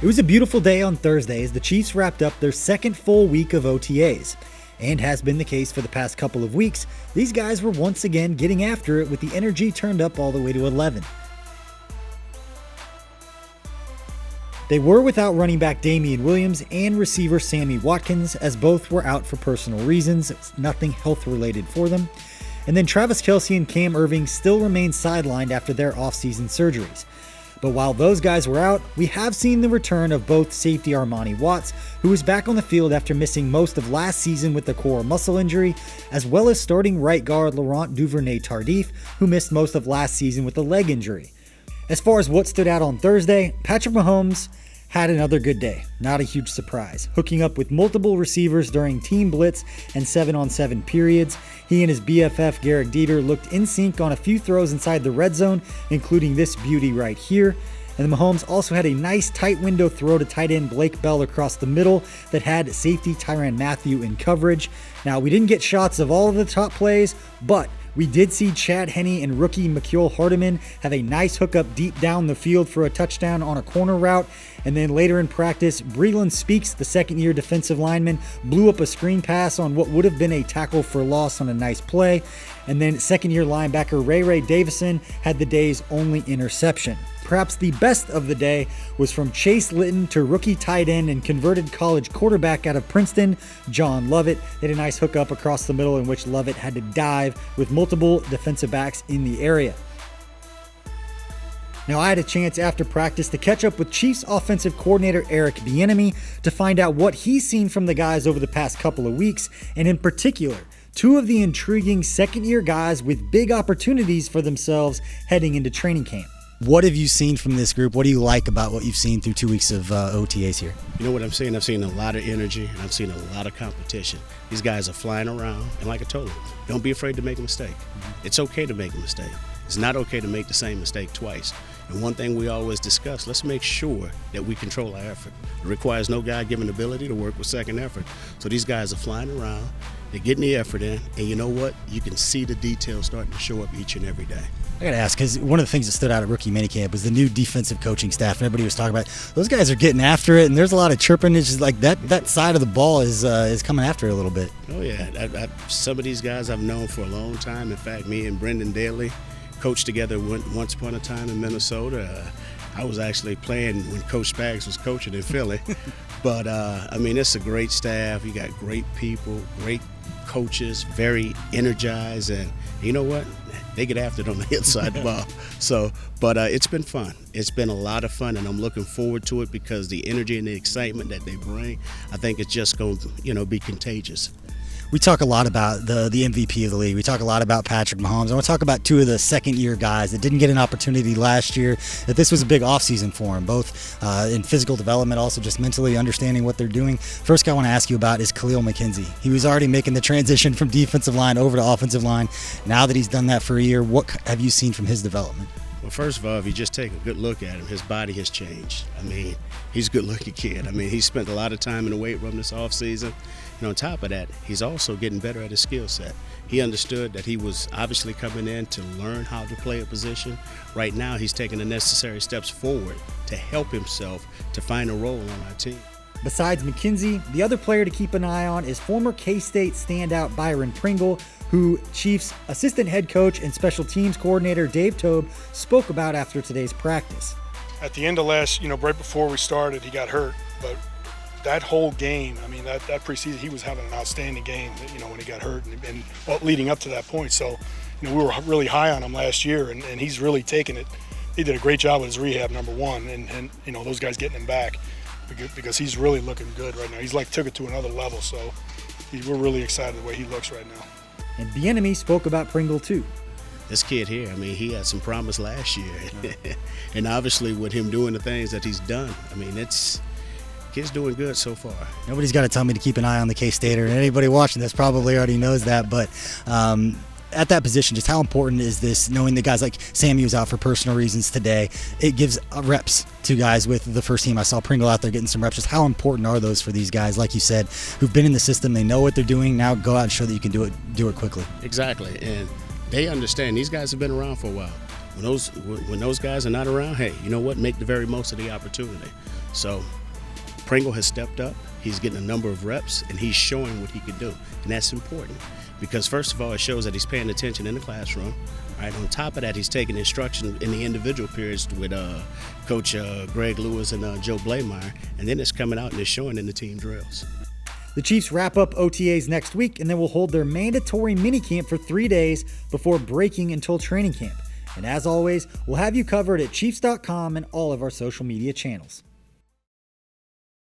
It was a beautiful day on Thursday as the Chiefs wrapped up their second full week of OTAs. And has been the case for the past couple of weeks, these guys were once again getting after it with the energy turned up all the way to 11. They were without running back Damian Williams and receiver Sammy Watkins, as both were out for personal reasons. It was nothing health related for them. And then Travis Kelce and Cam Irving still remain sidelined after their offseason surgeries. But while those guys were out, we have seen the return of both safety Armani Watts, who is back on the field after missing most of last season with a core muscle injury, as well as starting right guard Laurent Duvernay-Tardif, who missed most of last season with a leg injury. As far as what stood out on Thursday, Patrick Mahomes had another good day. Not a huge surprise. Hooking up with multiple receivers during team blitz and 7-on-7 periods, he and his BFF Garrett Dieter looked in sync on a few throws inside the red zone, including this beauty right here. And Mahomes also had a nice tight window throw to tight end Blake Bell across the middle that had safety Tyrann Mathieu in coverage. Now, we didn't get shots of all of the top plays, but we did see Chad Henne and rookie Mecole Hardman have a nice hookup deep down the field for a touchdown on a corner route. And then later in practice, Breeland Speaks, the second-year defensive lineman, blew up a screen pass on what would have been a tackle for loss on a nice play. And then second-year linebacker Ray Davison had the day's only interception. Perhaps the best of the day was from Chase Litton to rookie tight end and converted college quarterback out of Princeton, John Lovett. They had a nice hookup across the middle in which Lovett had to dive with multiple defensive backs in the area. Now, I had a chance after practice to catch up with Chiefs offensive coordinator Eric Bieniemy to find out what he's seen from the guys over the past couple of weeks, and in particular, two of the intriguing second-year guys with big opportunities for themselves heading into training camp. What have you seen from this group? What do you like about what you've seen through 2 weeks of OTAs here? You know what I'm saying? I've seen a lot of energy, and I've seen a lot of competition. These guys are flying around, and like I told them, don't be afraid to make a mistake. It's okay to make a mistake. It's not okay to make the same mistake twice. And one thing we always discuss, let's make sure that we control our effort. It requires no God-given ability to work with second effort. So these guys are flying around, they're getting the effort in, and you know what? You can see the details starting to show up each and every day. I got to ask, because one of the things that stood out at rookie minicamp was the new defensive coaching staff. Everybody was talking about those guys are getting after it, and there's a lot of chirping. It's just like that side of the ball is coming after it a little bit. Oh, yeah. Some of these guys I've known for a long time. In fact, me and Brendan Daly coached together once upon a time in Minnesota. I was actually playing when Coach Spags was coaching in Philly. But, I mean, it's a great staff. You got great people, great coaches, very energized, and you know what? They get after it on the inside of the ball. So, but it's been fun. It's been a lot of fun, and I'm looking forward to it because the energy and the excitement that they bring, I think it's just going to, be contagious. We talk a lot about the MVP of the league. We talk a lot about Patrick Mahomes. I want to talk about two of the second-year guys that didn't get an opportunity last year, that this was a big offseason for them, both in physical development, also just mentally understanding what they're doing. First guy I want to ask you about is Khalil McKenzie. He was already making the transition from defensive line over to offensive line. Now that he's done that for a year, what have you seen from his development? Well, first of all, if you just take a good look at him, his body has changed. I mean, he's a good-looking kid. I mean, he spent a lot of time in the weight room this offseason. And on top of that, he's also getting better at his skill set. He understood that he was obviously coming in to learn how to play a position. Right now, he's taking the necessary steps forward to help himself to find a role on our team. Besides McKenzie, the other player to keep an eye on is former K-State standout Byron Pringle, who Chiefs assistant head coach and special teams coordinator Dave Tobe spoke about after today's practice. At the end of last, right before we started, he got hurt, but that whole game, I mean, that preseason, he was having an outstanding game, when he got hurt and leading up to that point. So, we were really high on him last year, and he's really taken it. He did a great job with his rehab, number one, and those guys getting him back because he's really looking good right now. He's took it to another level, so we're really excited the way he looks right now. And Bieniemy spoke about Pringle too. This kid here, I mean, he had some promise last year. And obviously with him doing the things that he's done, I mean, kid's doing good so far. Nobody's got to tell me to keep an eye on the K-Stater, and anybody watching this probably already knows that, but at that position, just how important is this, knowing that guys like Sammy was out for personal reasons today? It gives reps to guys with the first team. I saw Pringle out there getting some reps. Just how important are those for these guys, like you said, who've been in the system, they know what they're doing, now go out and show that you can do it quickly. Exactly, and they understand. These guys have been around for a while. when those guys are not around, hey, you know what? Make the very most of the opportunity. So Pringle has stepped up. He's getting a number of reps, and he's showing what he can do. And that's important because, first of all, it shows that he's paying attention in the classroom. All right, on top of that, he's taking instruction in the individual periods with Coach Greg Lewis and Joe Blameyer, and then it's coming out and it's showing in the team drills. The Chiefs wrap up OTAs next week, and then will hold their mandatory minicamp for 3 days before breaking until training camp. And as always, we'll have you covered at Chiefs.com and all of our social media channels.